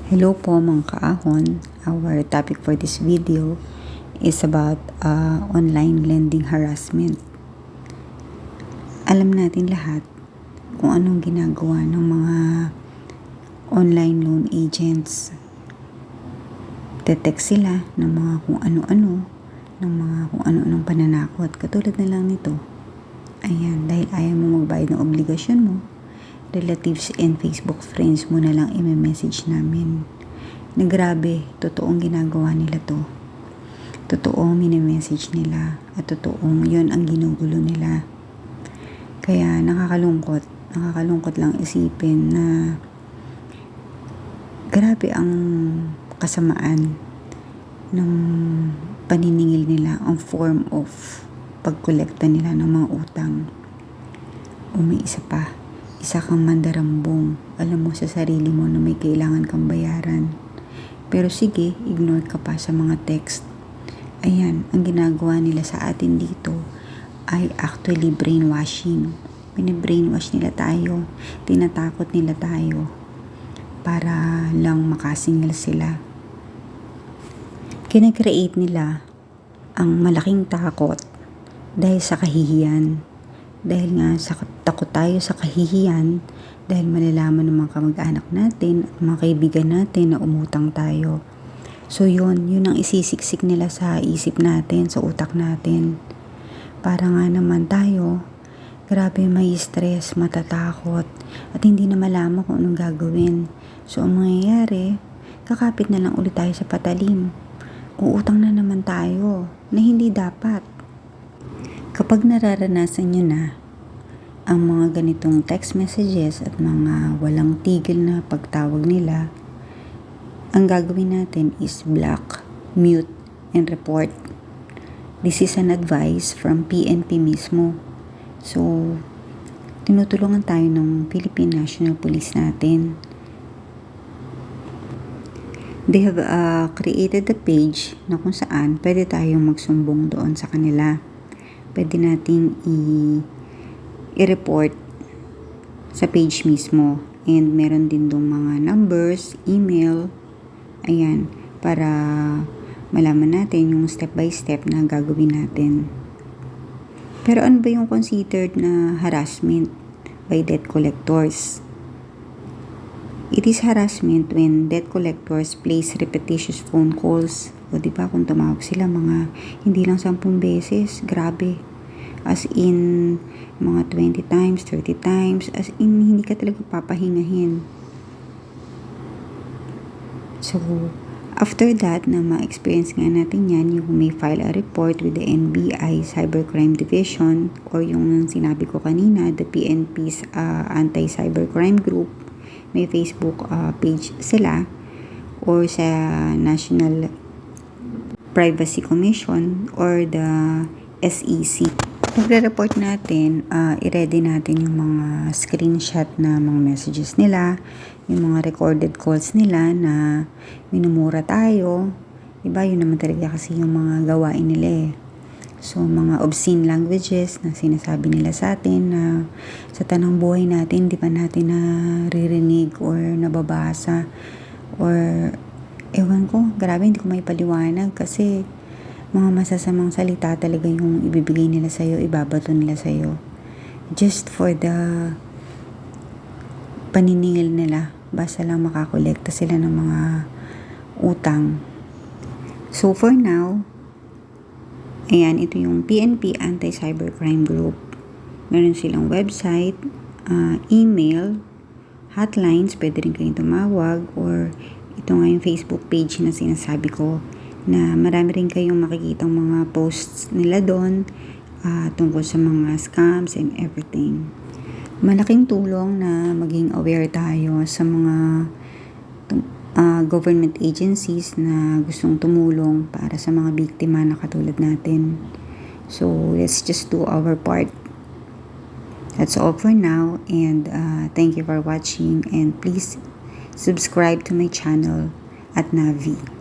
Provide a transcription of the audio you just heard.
Hello po mga kaahon. Our topic for this video is about online lending harassment. Alam natin lahat kung anong ginagawa ng mga online loan agents. Tetext sila ng mga kung ano-ano, ng mga kung ano-anong pananakot. Katulad na lang nito. Ayan, dahil ayaw mo magbayad ng obligasyon mo, relatives and Facebook friends mo na lang i-message namin. Na grabe, totoong ginagawa nila to. Totoong mini-message nila at totoong yon ang ginugulo nila. Kaya nakakalungkot lang isipin na grabe ang kasamaan ng paniningil nila, ang form of pagkolekta nila ng mga utang. O may isa kang mandarambong, alam mo sa sarili mo na may kailangan kang bayaran. Pero sige, ignore ka pa sa mga text. Ayan, ang ginagawa nila sa atin dito ay actually brainwashing. Bine-brainwash nila tayo, tinatakot nila tayo para lang makasingil sila. Kinakreate nila ang malaking takot dahil sa kahihiyan. Dahil nga takot tayo sa kahihiyan, dahil malalaman ng mga kamag-anak natin at mga kaibigan natin na umutang tayo. So yun ang isisiksik nila sa isip natin, sa utak natin. Para nga naman tayo, grabe may stress, matatakot, at hindi na malaman kung anong gagawin. So ang mangyayari, kakapit na lang ulit tayo sa patalim. Uutang na naman tayo na hindi dapat. Kapag nararanasan nyo na ang mga ganitong text messages at mga walang tigil na pagtawag nila, ang gagawin natin is block, mute, and report. This is an advice from PNP mismo. So, tinutulungan tayo ng Philippine National Police natin. They have created a page na kung saan pwede tayong magsumbong doon sa kanila. Pwede nating i-report sa page mismo. And meron din dong mga numbers, email, ayan, para malaman natin yung step by step na gagawin natin. Pero ano ba yung considered na harassment by debt collectors? It is harassment when debt collectors place repetitious phone calls. O diba kung tumawag sila mga hindi lang 10 beses, grabe. As in, mga 20 times, 30 times, as in, hindi ka talaga papahingahin. So, after that, na ma-experience nga natin yan, you may file a report with the NBI Cybercrime Division or yung sinabi ko kanina, the PNP's Anti-Cybercrime Group. May Facebook page sila or sa National Privacy Commission or the SEC. Pagre-report natin, i-ready natin yung mga screenshot na mga messages nila, yung mga recorded calls nila na minumura tayo. Diba? Yun naman talaga kasi yung mga gawain nila eh. So, mga obscene languages na sinasabi nila sa atin na sa tanang buhay natin, di pa natin naririnig or nababasa or ewan ko, grabe, hindi ko may paliwanag kasi mga masasamang salita talaga yung ibibigay nila sa'yo, ibabato nila sa'yo. Just for the paniningil nila, basta lang makakolekta sila ng mga utang. So for now, ayan, ito yung PNP Anti-Cybercrime Group. Meron silang website, email, hotlines, pwede rin kayong tumawag, or ito nga yung Facebook page na sinasabi ko na marami rin kayong makikitang mga posts nila doon tungkol sa mga scams and everything. Malaking tulong na maging aware tayo sa mga government agencies na gustong tumulong para sa mga biktima na katulad natin. So, let's just do our part. That's all for now, and thank you for watching, and please subscribe to my channel at Navi.